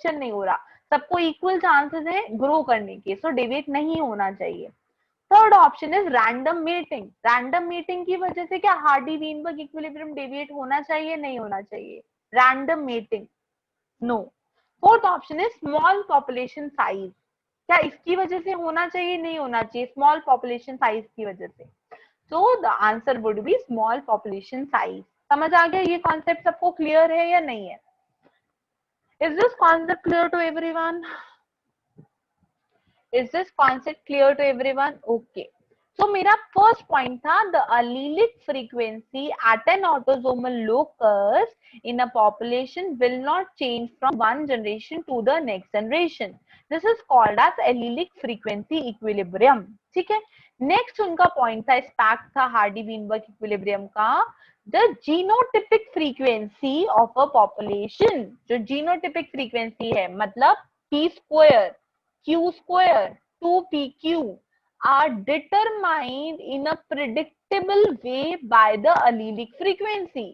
नहीं हो रहा, सबको इक्वल चांसेस है ग्रो करने के, सो डेविएट नहीं होना चाहिए। Third option is random meeting. Random meeting की वजह से क्या हार्डी वीनबर्ग इक्विलिब्रियम डेविएट होना चाहिए, नहीं होना चाहिए? Random meeting, no. Fourth option is small population size. क्या इसकी वजह से होना चाहिए, नहीं होना चाहिए? स्मॉल पॉपुलेशन साइज की वजह से। So the answer would be small population size. समझ आ गया? ये कॉन्सेप्ट सबको क्लियर है या नहीं है? Is this concept clear to everyone? Is this concept clear to everyone? Okay. So मेरा first point था the allelic frequency at an autosomal locus in a population will not change from one generation to the next generation. This is called as allelic frequency equilibrium. ठीक है? Next उनका point था, SPAC था Hardy-Weinberg equilibrium का, the genotypic frequency of a population. जो genotypic frequency है मतलब p square Q square 2pq are determined in a predictable way by the allelic frequency.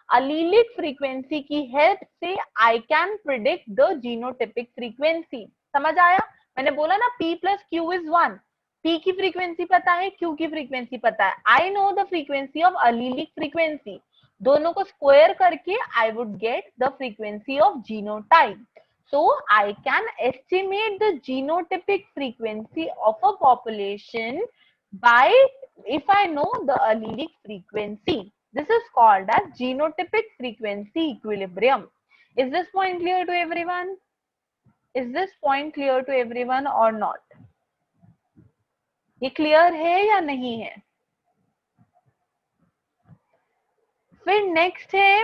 Allelic frequency की हेल्प से I can predict the genotypic frequency. समझ आया? मैंने बोला ना P plus Q is 1. P की फ्रीक्वेंसी पता है, Q की फ्रीक्वेंसी पता है. I know the frequency of allelic frequency. दोनों को स्क्वायर करके I would get the frequency of genotype. So I can estimate the genotypic frequency of a population by if I know the allelic frequency. This is called as genotypic frequency equilibrium. Is this point clear to everyone? Is this point clear to everyone or not? ये clear है या नहीं है? फिर next है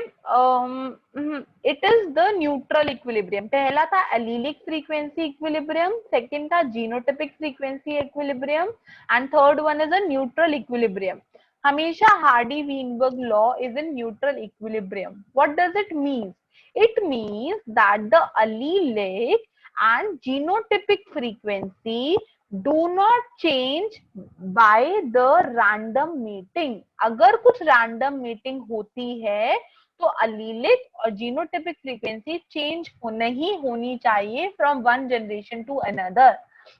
it is the neutral equilibrium. पहला था allelic frequency equilibrium, second था genotypic frequency equilibrium and third one is a neutral equilibrium. हमेशा Hardy Weinberg law is in neutral equilibrium. What does it mean? It means that the allelic and genotypic frequency do not change by the random meeting. अगर कुछ random meeting होती है तो allelic और genotypic frequency change नहीं होनी चाहिए from one generation to another.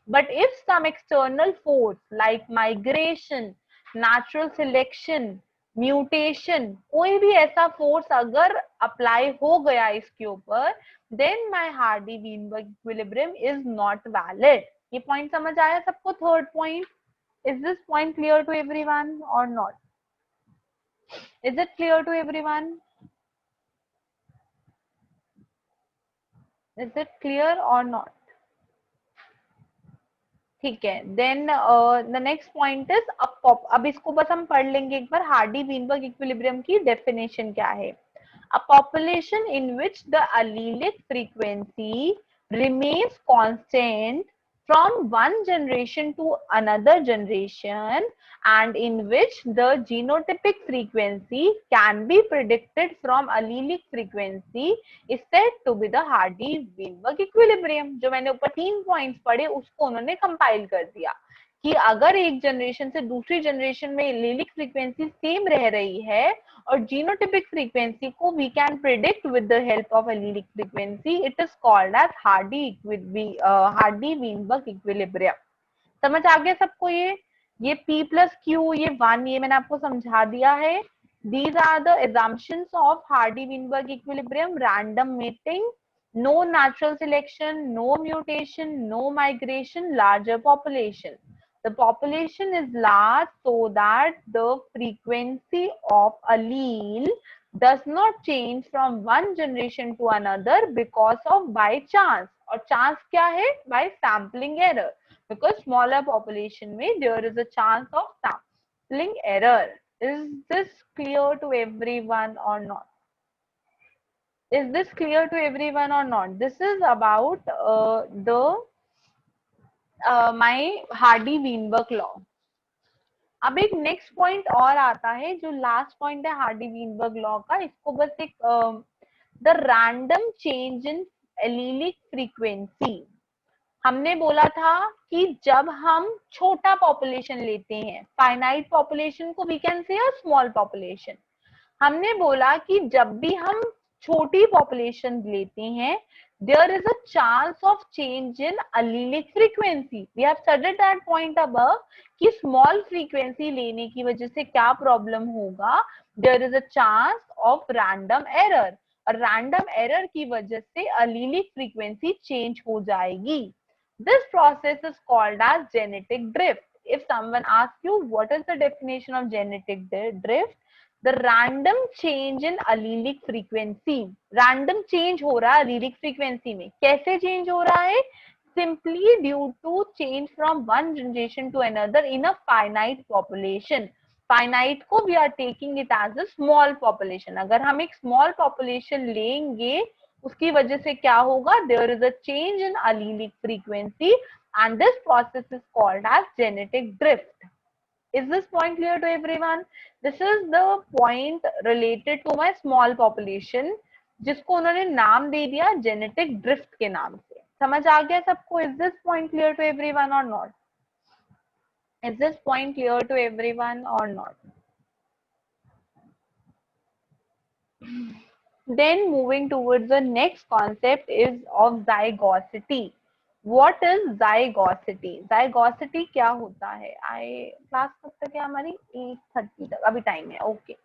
But if some external force like migration, natural selection, mutation, कोई भी ऐसा फोर्स अगर अप्लाई हो गया इसके ऊपर, then my Hardy-Weinberg equilibrium is not valid. ये पॉइंट समझ आया सबको? Third point, is this point clear to everyone or not? Is it clear to everyone? Is it clear or not? ठीक है, then the next point is अब इसको बस हम पढ़ लेंगे एक बार। हार्डी-वीनबर्ग इक्विलिब्रियम की डेफिनेशन क्या है? A population in which the allelic frequency remains constant from one generation to another generation and in which the genotypic frequency can be predicted from allelic frequency is said to be the Hardy-Weinberg equilibrium. जो मैंने ऊपर 3 points पढ़े उसको उन्होंने compile कर दिया कि अगर एक जनरेशन से दूसरी जनरेशन में एलिलिक फ्रीक्वेंसी सेम रह रही है और जीनोटिपिक फ्रीक्वेंसी को we can predict with the help of allelic frequency, it is called as Hardy Weinberg equilibrium. समझ आ गया सबको? ये P plus Q, ये 1, ये मैंने आपको समझा दिया है। These are the assumptions of Hardy-Weinberg equilibrium: random mating, no natural selection, no mutation, no migration, larger population. The population is large so that the frequency of allele does not change from one generation to another because of by chance. और chance क्या है? By sampling error. Because smaller population में there is a chance of sampling error. Is this clear to everyone or not? Is this clear to everyone or not? This is about my Hardy-Weinberg law. अब एक next point और आता है जो last point है Hardy-Weinberg law का। इसको बस एक the random change in allylic frequency. हमने बोला था कि जब हम छोटा पॉपुलेशन लेते हैं, फाइनाइट पॉपुलेशन को we can say a small population, हमने बोला कि जब भी हम छोटी पॉपुलेशन लेते हैं, there is a chance of change in allelic frequency. We have studied that point above कि small frequency लेने की वजह से क्या प्रॉब्लम होगा, there is a chance of random error, और random error की वजह से allelic frequency change हो जाएगी. This process is called as genetic drift. If someone asks you what is the definition of genetic drift, the random change in allelic frequency. random change हो रहा है allelic frequency में. कैसे change हो रहा है? Simply due to change from one generation to another in a finite population. Finite को we are taking it as a small population. अगर हम एक small population लेंगे, उसकी वजह से क्या होगा? There is a change in allelic frequency and this process is called as genetic drift. Is this point clear to everyone? This is the point related to my small population, जिसको उन्होंने नाम दे दिया genetic drift के नाम से. समझ आ गया सबको? Is this point clear to everyone or not? Is this point clear to everyone or not? Then moving towards the next concept is of zygosity. What is zygosity? Zygosity क्या होता है? क्लास कब तक है हमारी? 8:30 तक, अभी टाइम है. Okay.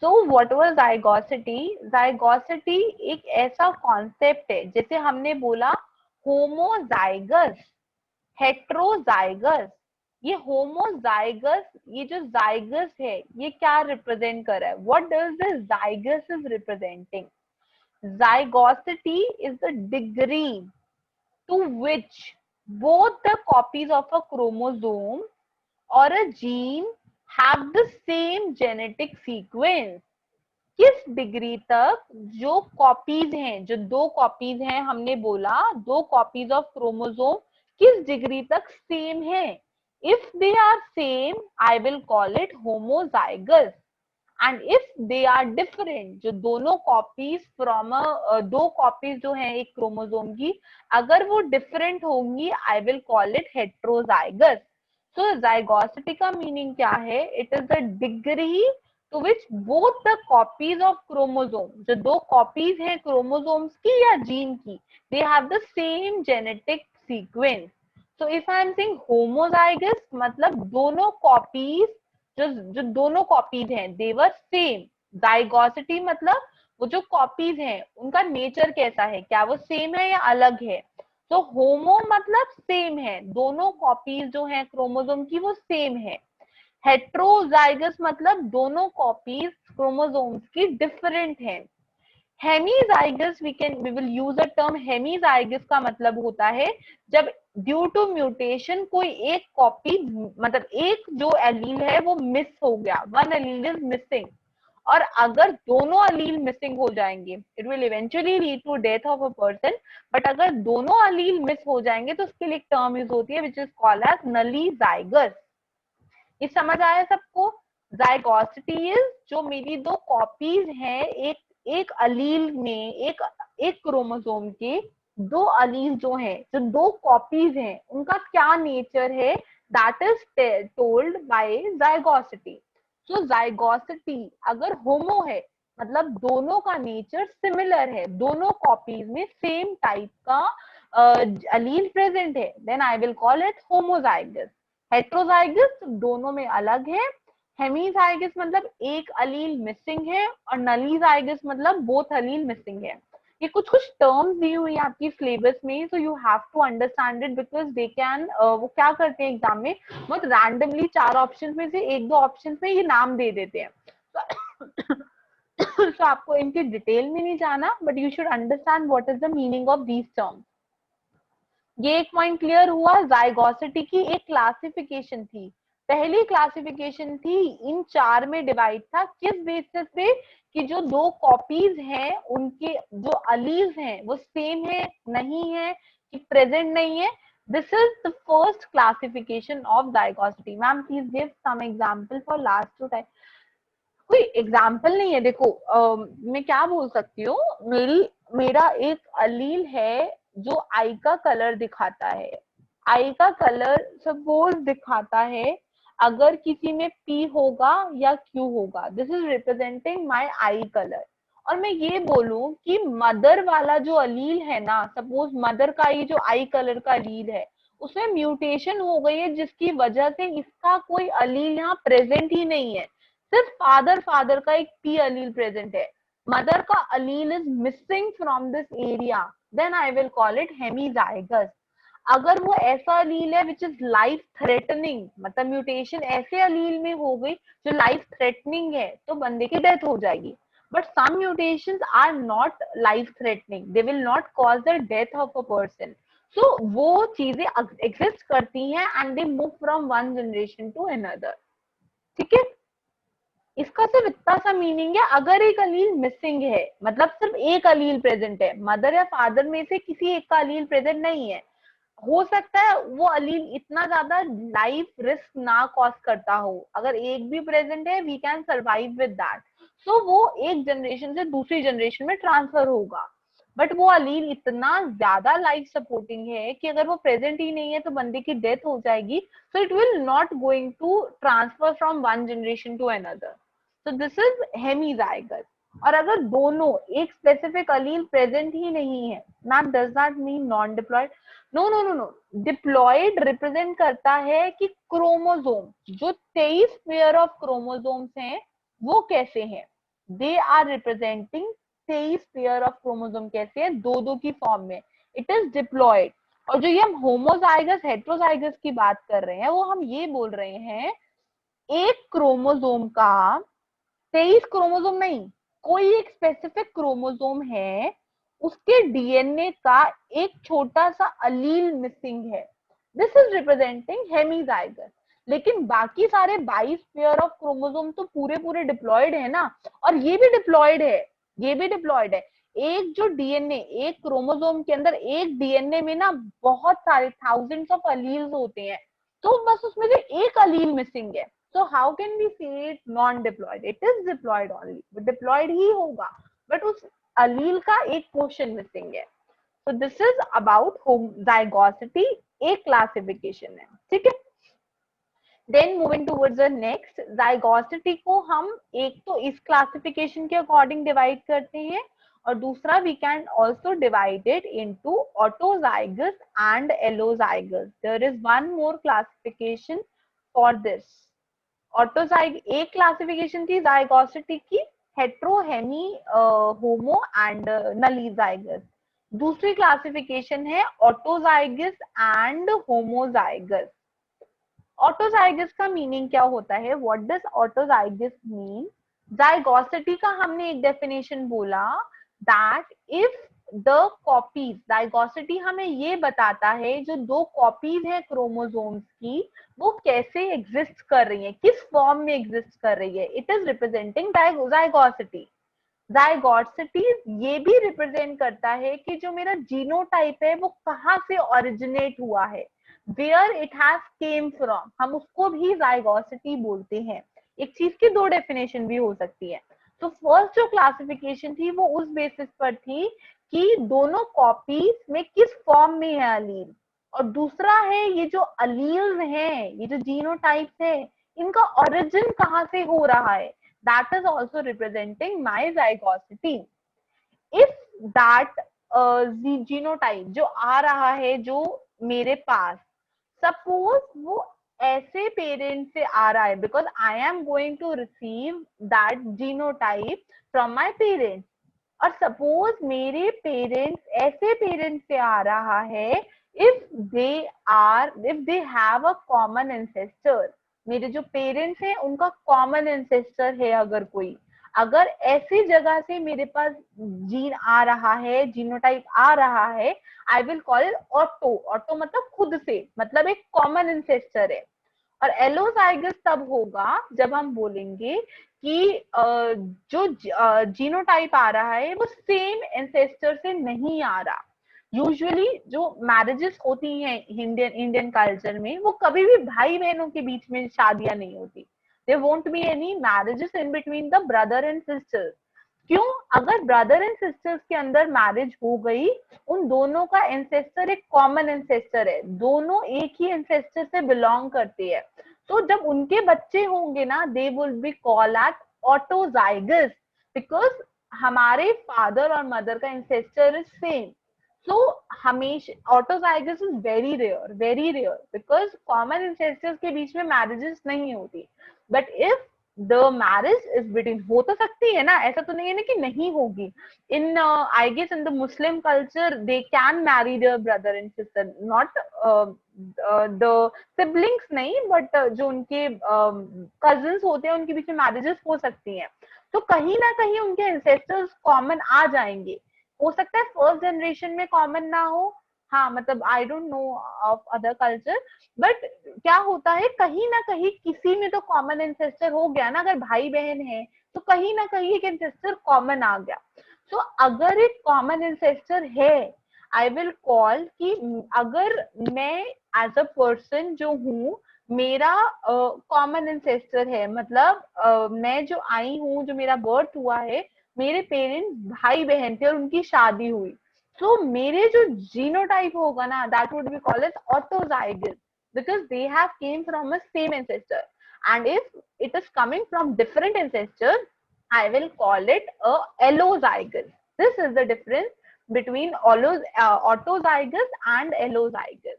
So what was zygosity? Zygosity एक ऐसा कॉन्सेप्ट है, जैसे हमने बोला होमोजाइगस, हेट्रोजाइगस. ये होमोजाइगस, ये जो जाइगस है, ये क्या रिप्रेजेंट कर रहा है? What does this zygous is representing? Zygosity is the degree to which both the copies of a chromosome or a gene have the same genetic sequence. किस डिग्री तक जो कॉपीज हैं, जो दो कॉपीज हैं, हमने बोला दो कॉपीज ऑफ क्रोमोसोम किस डिग्री तक सेम है? If they are same, I will call it homozygous. And if they are different, जो दोनों कॉपीज फ्रॉम दो कॉपीज जो है एक क्रोमोसोम की, अगर वो डिफरेंट होंगी, I will call it heterozygous. So zygosity का मीनिंग क्या है? It is the degree to which both the copies of chromosome, जो दो कॉपीज हैं क्रोमोसोम्स की या जीन की, they have the same genetic sequence. So if I am saying homozygous, मतलब दोनों कॉपीज, जो दोनों कॉपीज हैं, they were same. Zygosity मतलब वो जो कॉपीज हैं उनका नेचर कैसा है, क्या वो सेम है या अलग है? तो होमो मतलब सेम है, दोनों कॉपीज जो हैं क्रोमोसोम की वो सेम है. हेट्रोजाइगस मतलब दोनों कॉपीज क्रोमोसोम्स की डिफरेंट हैं. Hemizygous we will use a term hemizygous का मतलब होता है जब ड्यू टू म्यूटेशन कोई एक कॉपी, मतलब एक जो एलील है वो मिस हो गया, वन एलील इज मिसिंग. और अगर दोनों एलील मिसिंग हो जाएंगे, it will eventually lead to death of a person. But अगर दोनों एलील मिस हो जाएंगे तो उसके लिए एक टर्म यूज होती है विच इज कॉल्ड एज नलीजाइगस. ये समझ आया सबको? जाइगोसिटी इज जो मेरी दो कॉपीज हैं, एक अलील में, एक क्रोमोसोम के दो अलील जो हैं, जो दो कॉपीज हैं, उनका क्या नेचर है, दैट इज टोल्ड बाय जाइगोसिटी. सो जाइगोसिटी अगर होमो है, मतलब दोनों का नेचर सिमिलर है, दोनों कॉपीज में सेम टाइप का अलील प्रेजेंट है, then I will call it homozygous. Heterozygous दोनों में अलग है. हेमीजाइगस मतलब एक अलील मिसिंग है, और नलीजाइगस मतलब बोथ अलील मिसिंग है. ये कुछ टर्म्स दी हुई है आपकी सिलेबस में, so you have to understand it because they can, वो क्या करते हैं एग्जाम में, बहुत रैंडमली चार ऑप्शन में से एक दो ऑप्शन में ये नाम दे देते हैं. तो आपको इनके डिटेल में नहीं जाना, but you should understand what is the meaning of these terms. ये एक पॉइंट क्लियर हुआ. जाइगोसिटी की एक क्लासिफिकेशन थी, पहली क्लासिफिकेशन थी इन चार में डिवाइड था. किस बेसिस पे? कि जो दो कॉपीज हैं उनके जो अलील्स हैं वो सेम है, नहीं है, कि प्रेजेंट नहीं है. This is the first classification of zygosity. Ma'am please give some example for last two time. कोई एग्जाम्पल नहीं है. देखो मैं क्या बोल सकती हूँ, मेरा एक अलील है जो आई का कलर दिखाता है. आई का कलर सपोज दिखाता है, अगर किसी में पी होगा या क्यू होगा, this is representing my I colour. और मैं ये बोलूं कि मदर वाला जो अलील है ना, सपोज मदर का ये जो आई कलर का अलील है उसमें म्यूटेशन हो गई है जिसकी वजह से इसका कोई अलील यहाँ प्रेजेंट ही नहीं है, सिर्फ फादर का एक पी अलील प्रेजेंट है, मदर का allele is missing from this area, then I will call it hemizygous. अगर वो ऐसा अलील है विच इज लाइफ थ्रेटनिंग, मतलब म्यूटेशन ऐसे अलील में हो गई जो लाइफ थ्रेटनिंग है, तो बंदे की डेथ हो जाएगी। But some mutations are not life threatening, they will not cause the death of a person. So वो चीजें एग्जिस्ट करती हैं and they move from one generation to another. ठीक है, इसका सिर्फ इतना सा मीनिंग है, अगर एक अलील मिसिंग है मतलब सिर्फ एक अलील प्रेजेंट है, मदर या फादर में से किसी एक का अलील प्रेजेंट नहीं है, हो सकता है वो अलील इतना ज्यादा लाइफ रिस्क ना कॉज करता हो, अगर एक भी प्रेजेंट है we can survive with that, so वो एक जनरेशन से दूसरी जनरेशन में ट्रांसफर होगा। बट वो अलील इतना ज्यादा लाइफ सपोर्टिंग है कि अगर वो प्रेजेंट ही नहीं है तो बंदे की डेथ हो जाएगी, so it will not going to transfer from one generation to another, so this is hemizygous. और अगर दोनों एक स्पेसिफिक अलील प्रेजेंट ही नहीं है, ma'am does not mean non diploid, no no no no, diploid represent करता है कि क्रोमोसोम जो 23 पेयर ऑफ क्रोमोसोम्स हैं वो कैसे हैं, they are representing 23 pair of chromosome कैसे है, दो दो की फॉर्म में, इट इज डिप्लॉयड। और जो ये हम होमोजाइगस हेट्रोजाइगस की बात कर रहे हैं वो हम ये बोल रहे हैं एक क्रोमोसोम का 23 क्रोमोसोम नहीं, कोई एक स्पेसिफिक क्रोमोसोम है उसके डीएनए का एक छोटा सा अलील मिसिंग है, दिस इज रिप्रेजेंटिंग हेमीजाइगस। लेकिन बाकी सारे 22 पेयर ऑफ क्रोमोसोम तो पूरे पूरे डिप्लॉयड है ना, और ये भी डिप्लॉयड है, ये भी डिप्लॉयड है। एक जो डीएनए, एक क्रोमोसोम के अंदर एक डीएनए में ना बहुत सारे थाउजेंड्स ऑफ अलील्स होते हैं, तो बस उसमें से एक अलील मिसिंग है, so how can we say it non diploid, it is diploid only, but diploid ही होगा, but उस allele का एक portion missing है। so this is about zygosity, एक classification है, ठीक है। then moving towards the next, zygosity को हम एक तो इस classification के according divide करते हैं, और दूसरा we can also divide it into autozygous and allozygous, there is one more classification for this। ऑटोजाइग एक क्लासिफिकेशन थी जाइगोसिटी की, हेट्रो, हेमी, होमो एंड नलीजाइगस। दूसरी क्लासिफिकेशन है ऑटोजाइगस एंड होमोजाइगस। ऑटोजाइगस का मीनिंग क्या होता है, व्हाट डज ऑटोजाइगस मीन? जाइगोसिटी का हमने एक डेफिनेशन बोला दैट इफ द कॉपीज, जाइगोसिटी हमें ये बताता है जो दो कॉपीज है क्रोमोसोम्स की वो कैसे एग्जिस्ट कर रही है, किस फॉर्म में एग्जिस्ट कर रही है, इट इज रिप्रेजेंटिंग जाइगोसिटी। जाइगोसिटी ये भी रिप्रेजेंट करता है कि जो मेरा जीनोटाइप है वो कहाँ से ओरिजिनेट हुआ है, where it has came from, हम उसको भी जाइगोसिटी बोलते हैं। एक चीज की दो डेफिनेशन भी हो सकती है। तो फर्स्ट जो क्लासिफिकेशन थी वो उस बेसिस पर थी कि दोनों कॉपीज में किस फॉर्म में है अलील, और दूसरा है ये जो अलील हैं, ये जो जीनोटाइप्स है, इनका ओरिजिन कहाँ से हो रहा है, that is also representing my zygosity। if that genotype जो आ रहा है जो मेरे पास, सपोज वो ऐसे पेरेंट से आ रहा है, because I am going to receive that genotype from my parents, और सपोज मेरे पेरेंट्स ऐसे पेरेंट्स से आ रहा है if they have a common ancestor, मेरे जो पेरेंट्स हैं उनका कॉमन एंसेस्टर है अगर कोई, अगर ऐसी जगह से मेरे पास जीन आ रहा है, जीनोटाइप आ रहा है, आई will call it auto. Auto मतलब खुद से, मतलब एक कॉमन एंसेस्टर है। और एलोजाइगस तब होगा जब हम बोलेंगे कि जो जीनोटाइप आ रहा है वो सेम एंसेस्टर से नहीं आ रहा। यूजुअली जो मैरिजेस होती हैं इंडियन कल्चर में, वो कभी भी भाई बहनों के बीच में शादियां नहीं होती, there won't be any marriages in between the brother and sisters. क्यों? अगर ब्रदर एंड सिस्टर्स के अंदर मैरिज हो गई, उन दोनों का एंसेस्टर एक कॉमन एंसेस्टर है, दोनों एक ही एंसेस्टर से बिलोंग करते हैं, तो जब उनके बच्चे होंगे ना, they will be called at autozygous, because हमारे फादर और मदर का इंसेस्टर इज सेम, सो हमेशा autozygous is very rare because common ancestors के बीच में मैरिजेस नहीं होती। But if the marriage is between, हो तो सकती है ना, ऐसा तो नहीं है ना कि नहीं होगी। In I guess in the Muslim culture they can marry their brother and sister, not the siblings नहीं, बट जो उनके कजिन्स होते हैं उनके बीच में मैरिजेस हो सकती हैं। तो कहीं ना कहीं उनके एंसेस्टर्स कॉमन आ जाएंगे। हो सकता है फर्स्ट जनरेशन में कॉमन ना हो, हाँ मतलब आई don't no of other culture, but क्या होता है कहीं ना कहीं किसी में तो कॉमन एंसेस्टर हो गया ना। अगर भाई बहन है तो कहीं ना कहीं एक एंसेस्टर कॉमन आ गया। तो अगर एक कॉमन एंसेस्टर है, आई विल कॉल कि अगर मैं एज अ पर्सन जो हूँ, मेरा कॉमन एंसेस्टर है, मतलब मैं जो आई हूँ, जो मेरा बर्थ हुआ है, मेरे पेरेंट्स भाई बहन थे और उनकी शादी हुई, तो मेरे जो जीनोटाइप होगा ना, that would be called as autozygous because they have come from a same ancestor. And if it is coming from different ancestor, I will call it a allozygous. This is the difference between autozygous and allozygous.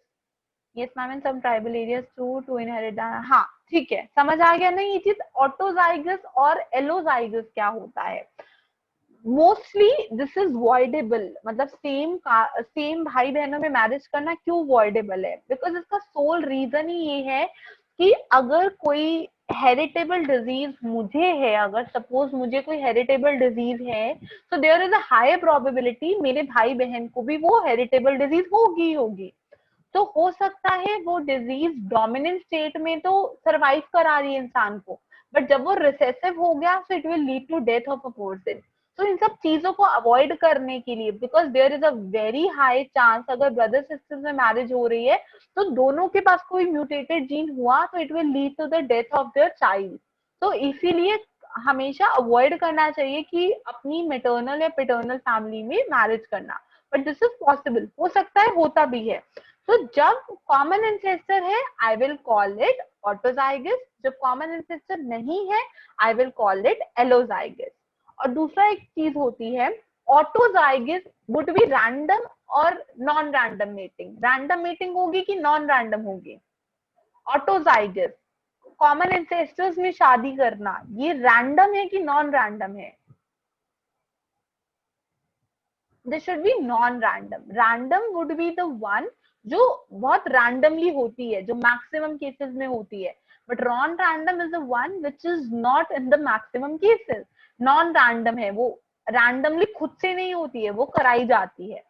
Yes, ma'am, in some tribal areas to inherit. हाँ ठीक है, समझ आ गया ना ये चीज ऑटोजाइगस और एलोजाइगस क्या होता है। मोस्टली दिस इज वॉइडेबल, मतलब सेम भाई बहनों में मैरिज करना क्यों वॉइडेबल है, बिकॉज इसका सोल रीजन ही ये है कि अगर कोई हेरिटेबल डिजीज मुझे है, अगर सपोज मुझे कोई हेरिटेबल डिजीज है, तो there is a high probability मेरे भाई बहन को भी वो हेरिटेबल डिजीज होगी। तो हो सकता है वो डिजीज डोमिनेंट स्टेट में तो सरवाइव करा रही है इंसान को, बट जब वो रिसेसिव हो गया तो it will lead to death of a person. तो इन सब चीजों को अवॉइड करने के लिए, because there is a very high chance अगर ब्रदर सिस्टर में मैरिज हो रही है तो दोनों के पास कोई म्यूटेटेड जीन हुआ तो it will lead to the death of their child. तो इसीलिए हमेशा अवॉइड करना चाहिए कि अपनी मेटर्नल या पेटर्नल फैमिली में मैरिज करना। बट दिस इज पॉसिबल, हो सकता है, होता भी है। तो जब कॉमन एंसेस्टर है आई विल कॉल इट ऑटोजाइगस, जब कॉमन एंसेस्टर नहीं है आई विल कॉल इट एलोजाइगस। और दूसरा एक चीज होती है, ऑटोजाइगस वुड बी रैंडम और non random mating. Random mating होगी कि नॉन रैंडम होगी? ऑटोजाइगस कॉमन एंसेस्टर्स में शादी करना, ये रैंडम है कि नॉन रैंडम है? This should be non random. Random would be the one जो बहुत रैंडमली होती है, जो मैक्सिमम केसेस में होती है, but non random is the one which is not in the maximum cases. Non random है वो, रैंडमली खुद से नहीं होती है, वो कराई जाती है।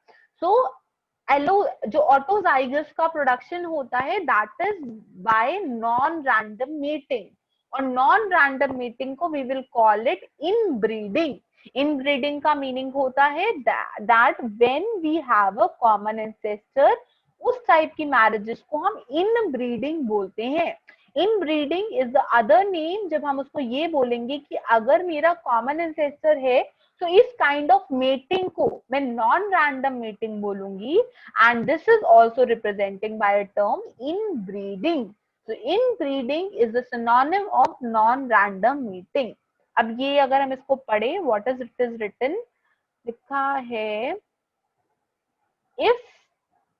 सो एलो जो ऑटोजाइगस का प्रोडक्शन होता है that is by non random meeting, और नॉन रैंडम मीटिंग को we will call it inbreeding. Inbreeding का मीनिंग होता है that when we have a common ancestor, उस टाइप की मैरिजेस को हम इनब्रीडिंग बोलते हैं। Inbreeding is the other name, जब हम उसको ये बोलेंगे कि अगर मेरा कॉमन एंसेस्टर है तो इस काइंड ऑफ मेटिंग को मैं नॉन रैंडम मेटिंग बोलूंगी, and this is also representing by a term inbreeding. So inbreeding is a synonym of non-random meeting. अब ये अगर हम इसको पढ़े, what is it is written, लिखा है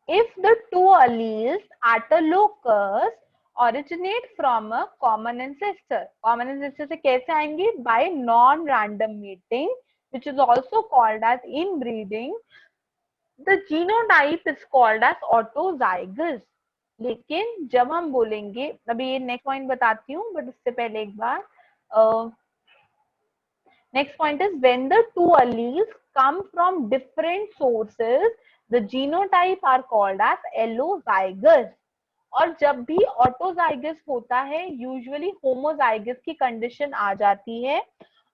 if the two alleles at a locus originate from a common ancestor, common ancestor से कैसे आएंगे? By non-random meeting, which is also called as inbreeding, the genotype is called as autozygous. लेकिन जब हम बोलेंगे, अभी ये नेक्स्ट पॉइंट बताती हूँ, बट उससे पहले एक बार next point is when the two alleles come from different sources, the genotype are called as allozygous. और जब भी ऑटोजाइगस होता है यूजुअली होमोजाइगस की कंडीशन आ जाती है,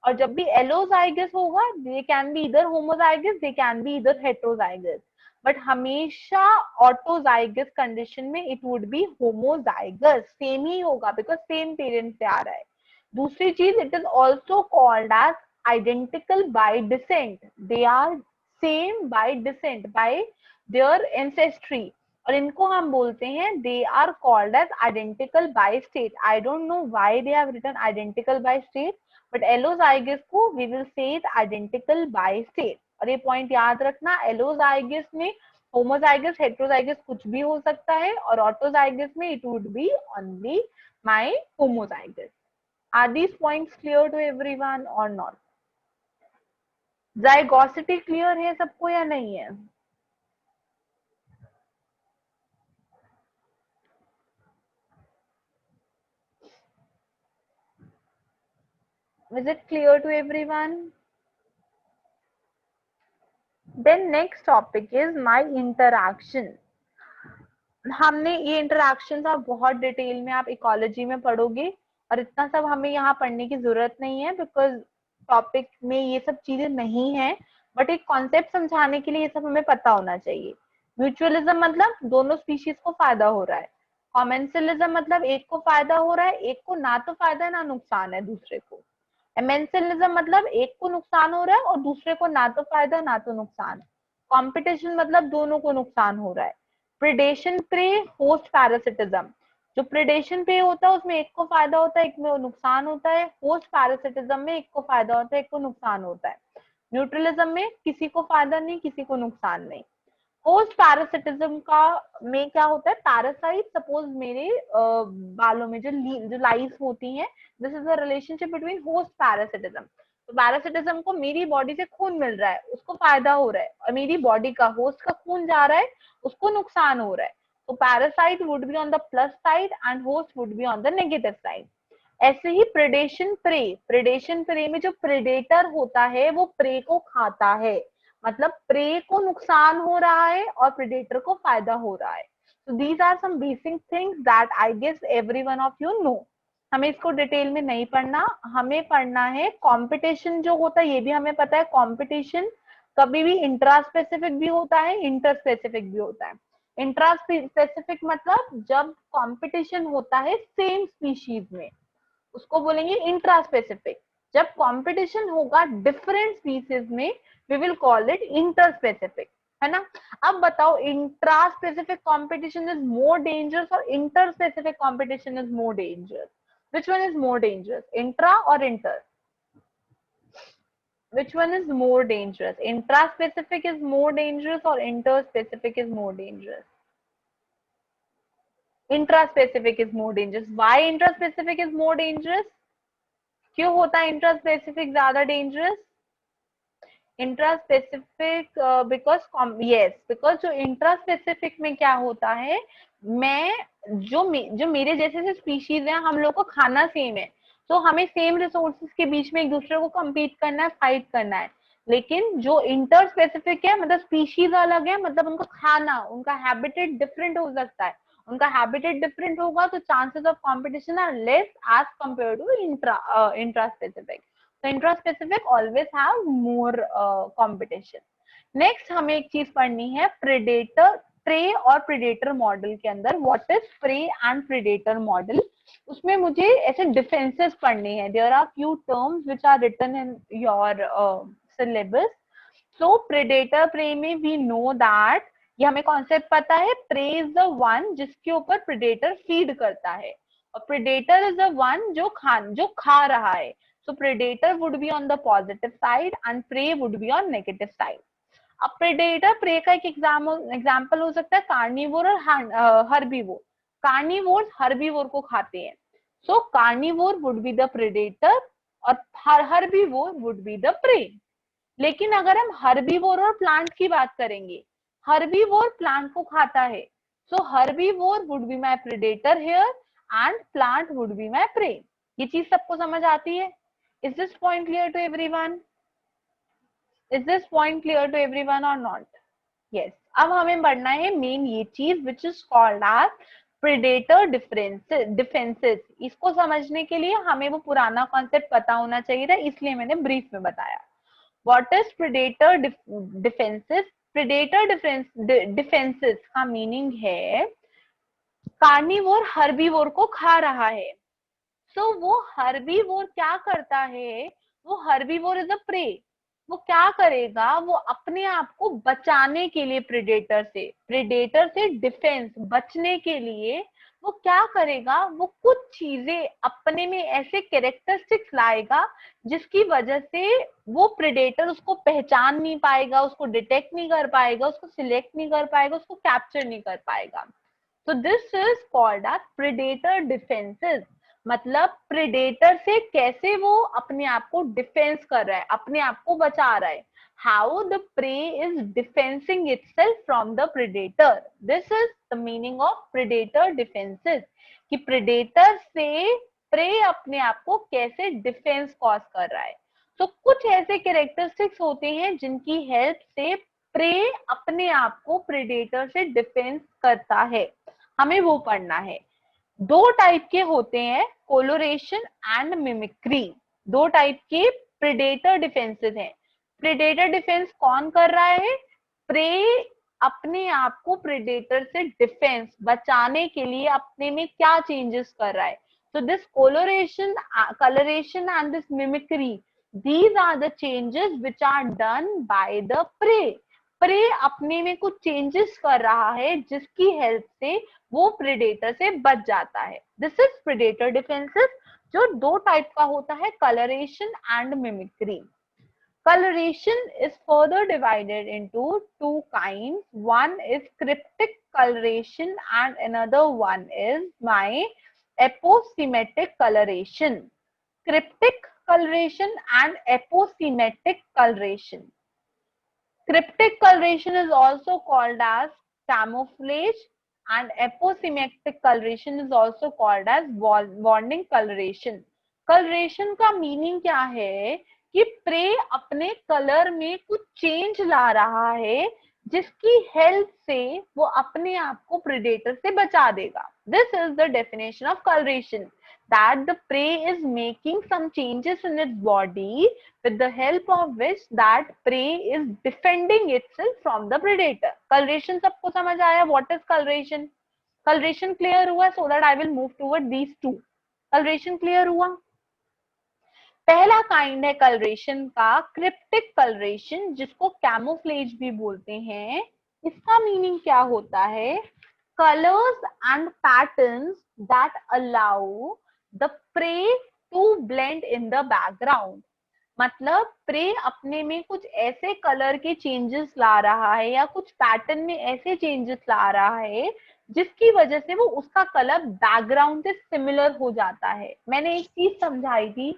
और जब भी एलोजाइगस होगा they can be either homozygous, they can be either heterozygous, but हमेशा ऑटोजाइगस कंडीशन में it would be homozygous, same ही होगा बिकॉज सेम पेरेंट से आ रहा है। दूसरी चीज, it is also called as identical by descent, they are same by descent, by their ancestry, और इनको हम बोलते हैं they are called as identical by state. I don't know why they have written identical by state, but allozygous को we will say it identical by state. और ये point याद रखना, एलोजाइगस में होमोजाइगस हेटेरोजाइगस कुछ भी हो सकता है, और ऑटोजाइगस में it would be only my homozygous. Are these points clear to everyone और नॉट? जाइगोसिटी क्लियर है सबको या नहीं है? Is it clear to everyone? Then next topic is my interaction. हमने ये इंटरैक्शन आप बहुत डिटेल में आप इकोलॉजी में पढ़ोगे, और इतना सब हमें यहाँ पढ़ने की जरूरत नहीं है बिकॉज टॉपिक में ये सब चीजें नहीं है, बट एक कॉन्सेप्ट समझाने के लिए ये सब हमें पता होना चाहिए। म्यूचुअलिज्म मतलब दोनों स्पीशीज को फायदा हो रहा है। कॉमेंसलिज्म मतलब एक को फायदा हो रहा है, एक को ना तो फायदा है ना नुकसान है दूसरे को। एमेंसिलिज्म मतलब एक को नुकसान हो रहा है और दूसरे को ना तो फायदा ना तो नुकसान। कंपटीशन मतलब दोनों को नुकसान हो रहा है। प्रिडेशन प्रे होस्ट पैरासिटिज्म, जो प्रिडेशन पे होता है उसमें एक को फायदा होता है एक में नुकसान होता है। होस्ट पैरासिटिज्म में एक को फायदा होता है एक को नुकसान होता है। न्यूट्रलिज्म में किसी को फायदा नहीं किसी को नुकसान नहीं। होस्ट पैरासिटिज्म का में क्या होता है, पैरासाइट सपोज मेरे बालों में जो लाइस होती हैं, this is the relationship between host parasitism. तो पैरासिटिज्म को मेरी बॉडी से खून मिल रहा है उसको फायदा हो रहा है, और मेरी बॉडी का होस्ट का खून जा रहा है उसको नुकसान हो रहा है। तो parasite would be on the plus side and host would be on the negative side. ऐसे ही प्रेडेशन प्रे में जो प्रेडेटर होता है वो प्रे को खाता है, मतलब प्रे को नुकसान हो रहा है और प्रेडेटर को फायदा हो रहा है। So these are some basic things that I guess every one of you know. हमें इसको डिटेल में नहीं पढ़ना, हमें पढ़ना है कंपटीशन जो होता है, ये भी हमें पता है कंपटीशन कभी भी इंट्रा स्पेसिफिक भी होता है इंटर स्पेसिफिक भी होता है। इंट्रा स्पेसिफिक मतलब जब कंपटीशन होता है सेम स्पीशीज में उसको बोलेंगे इंट्रा स्पेसिफिक। जब कंपटीशन होगा डिफरेंट स्पीसीज में we will call it inter specific, है ना। अब बताओ intra specific competition is more dangerous और inter specific competition is more dangerous? which one is more dangerous, intra or inter? Which one is more dangerous, intra specific is more dangerous or inter specific is more dangerous? Intra specific is more dangerous. Why intra specific is more dangerous? क्यों होता है intra specific ज्यादा dangerous? Intra specific because जो intra specific में क्या होता है, मैं जो मेरे जैसे से स्पीशीज हैं हम लोग को खाना सेम है, तो हमें सेम रिसोर्सेज के बीच में एक दूसरे को कम्पीट करना है फाइट करना है। लेकिन जो इंटर स्पेसिफिक है मतलब स्पीशीज अलग है, मतलब उनका खाना उनका हैबिटेट डिफरेंट हो सकता है, उनका हैबिटेट डिफरेंट होगा तो chances of competition are less as compare to intraspecific. So intraspecific always have more competition. Next हमें एक चीज पढ़नी है प्रेडेटर प्रे और प्रेडेटर मॉडल के अंदर what is prey and predator model. उसमें मुझे ऐसे डिफेंसेस पढ़ने हैं। There are few terms which are written in your syllabus. So predator prey में वी नो दैट, ये हमें कॉन्सेप्ट पता है, प्रे इज द वन जिसके ऊपर प्रेडेटर फीड करता है, और प्रेडेटर इज द वन जो खा रहा है। So predator would be on the positive side and prey would be on negative side. अब predator prey का एक एग्जाम्पल हो सकता है कार्निवोर और हर्बीवोर। कार्निवोर हर्बीवोर को खाते हैं, so carnivore would be the predator और herbivore would be the prey। लेकिन अगर हम हर्बीवोर और प्लांट की बात करेंगे, हर्बीवोर प्लांट को खाता है, so herbivore would be my predator here and plant would be my prey। ये चीज सबको समझ आती है? Is this point clear to everyone? Is this point clear to everyone or not? Yes. अब हमें बढ़ना है मेन ये चीज which is called as predator defenses। इसको समझने के लिए हमें वो पुराना कॉन्सेप्ट पता होना चाहिए था, इसलिए मैंने ब्रीफ में बताया। What is predator defenses? predator defenses का मीनिंग है कार्निवोर हर्बीवोर को खा रहा है, तो वो हर्बीवोर क्या करता है, वो हर्बीवोर इज अ प्रे, वो क्या करेगा, वो अपने आप को बचाने के लिए प्रेडेटर से डिफेंस बचने के लिए वो क्या करेगा, वो कुछ चीजें अपने में ऐसे कैरेक्टरिस्टिक्स लाएगा जिसकी वजह से वो प्रेडेटर उसको पहचान नहीं पाएगा, उसको डिटेक्ट नहीं कर पाएगा, उसको सिलेक्ट नहीं कर पाएगा, उसको कैप्चर नहीं कर पाएगा। तो this is called as predator defences. मतलब प्रेडेटर से कैसे वो अपने आप को डिफेंस कर रहा है, अपने आप को बचा रहा है। How the prey is defencing itself from the predator, this is the meaning of predator defences. कि प्रेडेटर से प्रे अपने आप को कैसे डिफेंस कॉज कर रहा है। तो कुछ ऐसे कैरेक्टरिस्टिक्स होते हैं जिनकी हेल्प से प्रे अपने आप को प्रेडेटर से डिफेंस करता है, हमें वो पढ़ना है। दो टाइप के होते हैं, कोलोरेशन एंड मिमिक्री। दो टाइप के प्रेडेटर डिफेंसेस हैं। प्रेडेटर डिफेंस कौन कर रहा है, प्रे अपने आप को प्रेडेटर से डिफेंस बचाने के लिए अपने में क्या चेंजेस कर रहा है। So this coloration and this mimicry, these are the changes which are done by the prey. Prey अपने में कुछ चेंजेस कर रहा है जिसकी हेल्प से वो प्रेडेटर से बच जाता है। दिस इज प्रेडेटर डिफेंसेस, जो दो टाइप का होता है, colouration and mimicry. Coloration is further divided into two kinds. One is cryptic coloration and another one is my aposematic coloration. Cryptic coloration and aposematic coloration. Cryptic coloration is also called as camouflage and aposematic coloration is also called as warning coloration. Coloration का meaning क्या है कि pray अपने colour में कुछ change ला रहा है जिसकी हेल्प से वो अपने आप को प्रेडेटर से बचा देगा। This is the definition of colouration, that the prey is making some changes in its body with the help of which that prey is defending itself from the predator. Coloration सबको समझ आया? What is coloration? Coloration clear हुआ? So that I will move toward these two. Coloration clear हुआ? पहला kind है colouration का cryptic colouration, जिसको camouflage भी बोलते हैं। इसका मीनिंग क्या होता है, colours and patterns that allow the prey to blend in the background. मतलब प्रे अपने में कुछ ऐसे कलर के चेंजेस ला रहा है या कुछ पैटर्न में ऐसे चेंजेस ला रहा है जिसकी वजह से वो उसका कलर बैकग्राउंड से सिमिलर हो जाता है। मैंने एक चीज समझाई थी,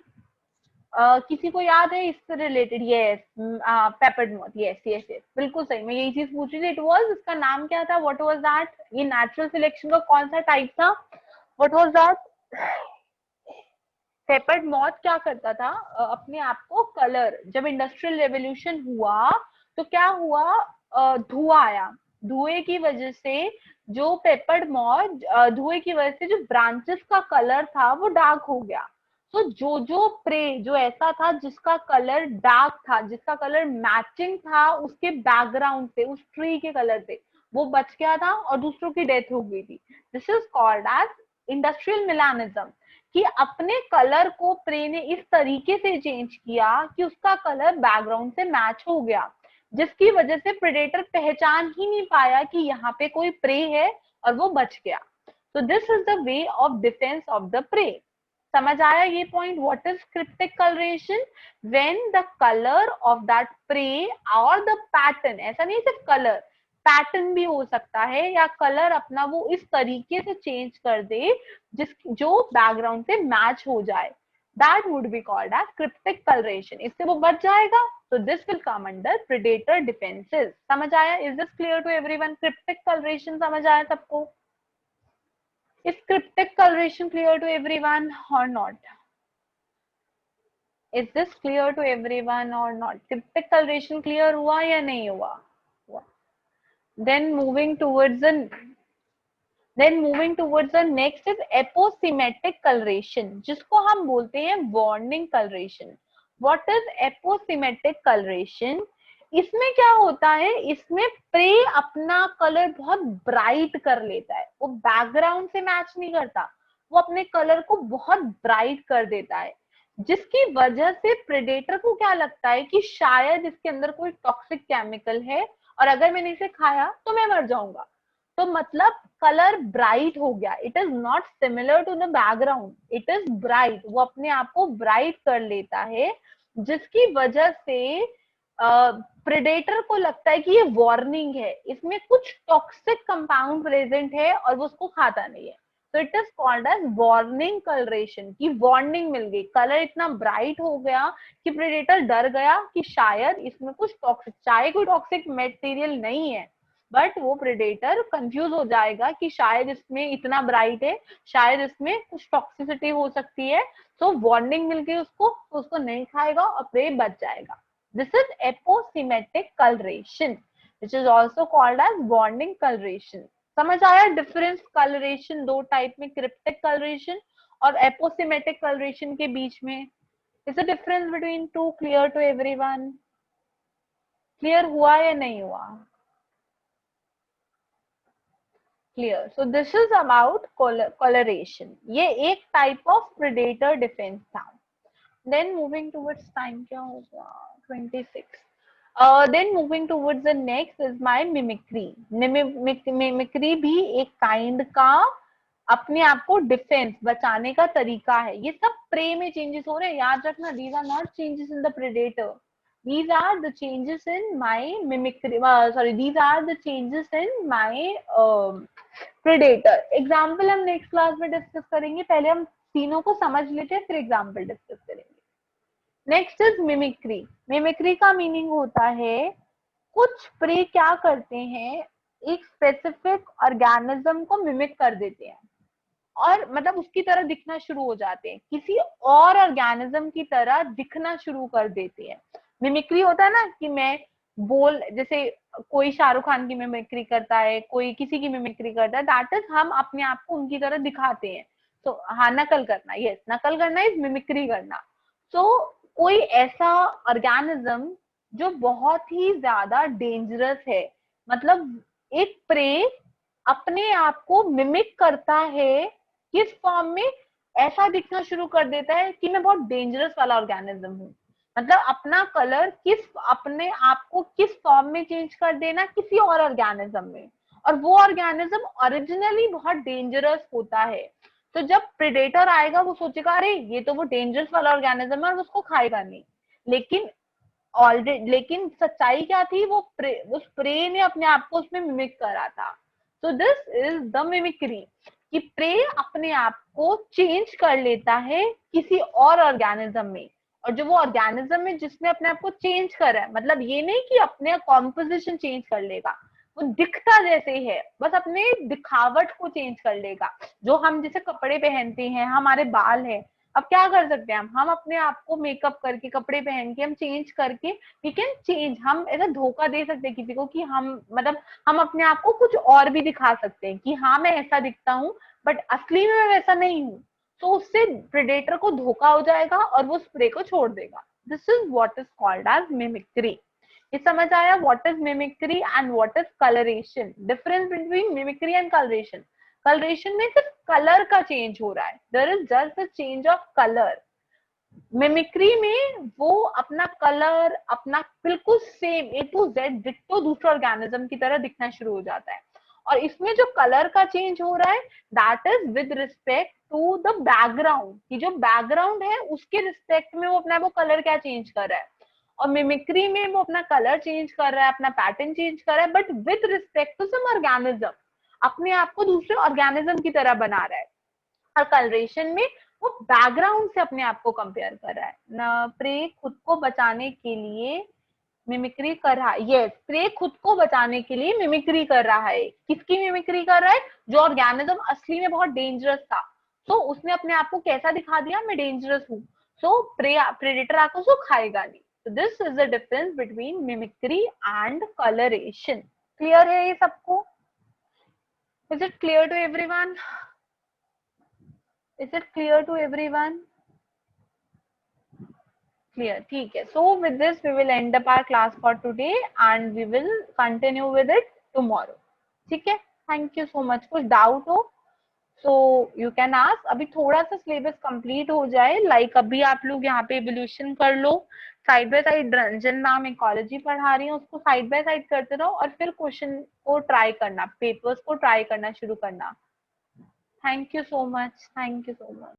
किसी को याद है इससे related? Yes, peppered moth. Yes yes yes, बिल्कुल सही, मैं यही चीज पूछ रही थी। इट वाज, इसका नाम क्या था? What was that? ये नेचुरल सिलेक्शन का कौन सा टाइप था? What was that? Peppered moth क्या करता था, अपने आप को कलर, जब इंडस्ट्रियल रेवोल्यूशन हुआ तो क्या हुआ, धुआं आया, धुएं की वजह से जो पेपर्ड मॉथ, धुएं की वजह से जो ब्रांचेस का कलर था वो डार्क हो गया। तो जो प्रे जो ऐसा था जिसका कलर डार्क था, जिसका कलर मैचिंग था उसके बैकग्राउंड से, उस ट्री के कलर से, वो बच गया था और दूसरों की डेथ हो गई थी। This is called as industrial melanism, कि अपने कलर को प्रे ने इस तरीके से चेंज किया कि उसका कलर बैकग्राउंड से मैच हो गया, जिसकी वजह से प्रेडेटर पहचान ही नहीं पाया कि यहाँ पे कोई प्रे है और वो बच गया। तो this is the way of defence of the prey. समझ आया ये point? What is cryptic coloration? When the colour of that prey और द पैटर्न, ऐसा नहीं सिर्फ कलर, पैटर्न भी हो सकता है, या कलर अपना वो इस तरीके से चेंज कर दे जो बैकग्राउंड से मैच हो जाए, that would be called as cryptic coloration. इससे वो बच जाएगा, तो this will come under predator defences. समझ आया? Is this clear to everyone? Cryptic coloration समझ आया सबको? Is cryptic coloration clear to everyone or not? Is this clear to everyone or not? Cryptic coloration clear हुआ या नहीं हुआ? Then moving towards the next is aposematic coloration, जिसको हम बोलते हैं warning coloration. What is aposematic coloration? इसमें क्या होता है, इसमें प्रे अपना कलर बहुत ब्राइट कर लेता है, वो बैकग्राउंड से मैच नहीं करता, वो अपने कलर को बहुत ब्राइट कर देता है, जिसकी वजह से प्रेडेटर को क्या लगता है कि शायद इसके अंदर कोई टॉक्सिक केमिकल है और अगर मैंने इसे खाया तो मैं मर जाऊंगा। तो मतलब कलर ब्राइट हो गया, it is not similar to the background, it is bright, वो अपने आप को ब्राइट कर लेता है, जिसकी वजह से प्रेडेटर को लगता है कि ये वार्निंग है, इसमें कुछ टॉक्सिक कंपाउंड प्रेजेंट है और वो उसको खाता नहीं है। तो it is called as warning coloration, की वार्निंग मिल गई, कलर इतना ब्राइट हो गया कि प्रेडेटर डर गया कि शायद इसमें कुछ टॉक्सिक, चाहे कोई टॉक्सिक मटेरियल नहीं है, बट वो प्रेडेटर कंफ्यूज हो जाएगा कि शायद इसमें इतना ब्राइट है, शायद इसमें कुछ टॉक्सिसिटी हो सकती है, तो वार्निंग मिल गई उसको, तो उसको नहीं खाएगा और प्रे बच जाएगा। This is aposematic coloration which is also called as warning coloration। समझ आया डिफरेंस? कलरेशन दो टाइप में, क्रिप्टिक कलरेशन और एपोसिमेट्रिक कलरेशन के बीच में। Is the difference between two clear to everyone? Clear हुआ या नहीं हुआ? Clear. So this is about coloration, ये एक टाइप ऑफ प्रेडेटर डिफेंस था। देन मूविंग टुवर्ड्स, टाइम क्या हो गया? 26। Then moving towards the next is my mimicry। Mimicry भी एक काइंड का अपने आप को डिफेंस, बचाने का तरीका है। ये सब प्रे में चेंजेस हो रहे हैं, याद रखना, these are not changes in the predator, these are the changes in my mimicry, these are the changes in my predator। Example हम नेक्स्ट क्लास में डिस्कस करेंगे, पहले हम तीनों को समझ लेते हैं, फिर एग्जाम्पल डिस्कस करेंगे। Next is mimicry. मिमिक्री का मीनिंग होता है, कुछ प्रे क्या करते हैं, एक स्पेसिफिक ऑर्गेनिज्म को मिमिक कर देते हैं और मतलब उसकी तरह दिखना शुरू हो जाते हैं, किसी और ऑर्गेनिज्म की तरह दिखना शुरू कर देते हैं। मिमिक्री होता है ना कि मैं जैसे कोई शाहरुख खान की मिमिक्री करता है, कोई किसी की मिमिक्री करता है, दैट इज हम अपने आप को उनकी तरह दिखाते हैं। तो हाँ, नकल करना, यस, नकल करना इज मिमिक्री करना। तो कोई ऐसा ऑर्गेनिज्म जो बहुत ही ज्यादा डेंजरस है, मतलब एक प्रे अपने आप को मिमिक करता है, किस फॉर्म में, ऐसा दिखना शुरू कर देता है कि मैं बहुत डेंजरस वाला ऑर्गेनिज्म हूँ, मतलब अपना कलर अपने आप को किस फॉर्म में चेंज कर देना, किसी और ऑर्गेनिज्म में, और वो ऑर्गेनिज्म ओरिजिनली बहुत डेंजरस होता है। तो जब प्रेडेटर आएगा वो सोचेगा अरे ये तो वो डेंजरस वाला ऑर्गेनिज्म है और उसको खाएगा नहीं, लेकिन लेकिन सच्चाई क्या थी, उस प्रे ने अपने आप को उसमें मिमिक करा था। तो दिस इज द मिमिक्री, कि प्रे अपने आप को चेंज कर लेता है किसी और ऑर्गेनिज्म में, और जो वो ऑर्गेनिज्म है जिसने अपने आप को चेंज करा है, मतलब ये नहीं कि अपने कॉम्पोजिशन चेंज कर लेगा, वो दिखता जैसे है, बस अपने दिखावट को चेंज कर लेगा। जो हम जैसे कपड़े पहनते हैं, हमारे बाल है, अब क्या कर सकते हैं हम अपने आप को मेकअप करके, कपड़े पहन के हम चेंज करके, वी कैन चेंज, हम ऐसा धोखा दे सकते हैं किसी को कि हम मतलब हम अपने आप को कुछ और भी दिखा सकते हैं कि हाँ मैं ऐसा दिखता हूँ, बट असली में मैं वैसा नहीं हूँ। तो उससे प्रेडेटर को धोखा हो जाएगा और वो स्प्रे को छोड़ देगा। This is what is called as mimicry. ये समझ आया what is mimicry and what is coloration? Difference between mimicry and coloration. Coloration में सिर्फ कलर का चेंज हो रहा है, there is just a change of colour. Mimicry में वो अपना कलर, अपना बिल्कुल same A to Z ditto दूसरे ऑर्गेनिज्म की तरह दिखना शुरू हो जाता है। और इसमें जो कलर का चेंज हो रहा है, that is with respect to the background, कि जो बैकग्राउंड है उसके रिस्पेक्ट में वो अपना वो कलर क्या चेंज कर रहा है। और मिमिक्री में वो अपना कलर चेंज कर रहा है, अपना पैटर्न चेंज कर रहा है, but with respect to some organism, अपने आप को दूसरे ऑर्गेनिज्म की तरह बना रहा है। और कलरेशन में वो बैकग्राउंड से अपने आप को कंपेयर कर रहा है ना। प्रे खुद को बचाने के लिए मिमिक्री कर रहा है, यस, प्रे खुद को बचाने के लिए मिमिक्री कर रहा है। किसकी मिमिक्री कर रहा है? जो ऑर्गेनिज्म असली में बहुत डेंजरस था, तो उसने अपने आप को कैसा दिखा दिया, मैं डेंजरस हूँ, सो प्रेडेटर आकर उसको खाएगा नहीं। So this is the difference between mimicry and coloration। Clear है ये सबको? Is it clear to everyone? Is it clear to everyone? Clear, ठीक है। So with this we will end up our class for today and we will continue with it tomorrow। ठीक है, thank you so much। कुछ doubt हो so you can ask। अभी थोड़ा सा syllabus complete हो जाए, लाइक अभी आप लोग यहाँ पे एवोल्यूशन कर लो, side by side Ranjan ma'am ecology पढ़ा रही है, उसको साइड बाय साइड करते रहो और फिर क्वेश्चन को ट्राई करना, पेपर्स को ट्राई करना शुरू करना। Thank you so much, thank you so much.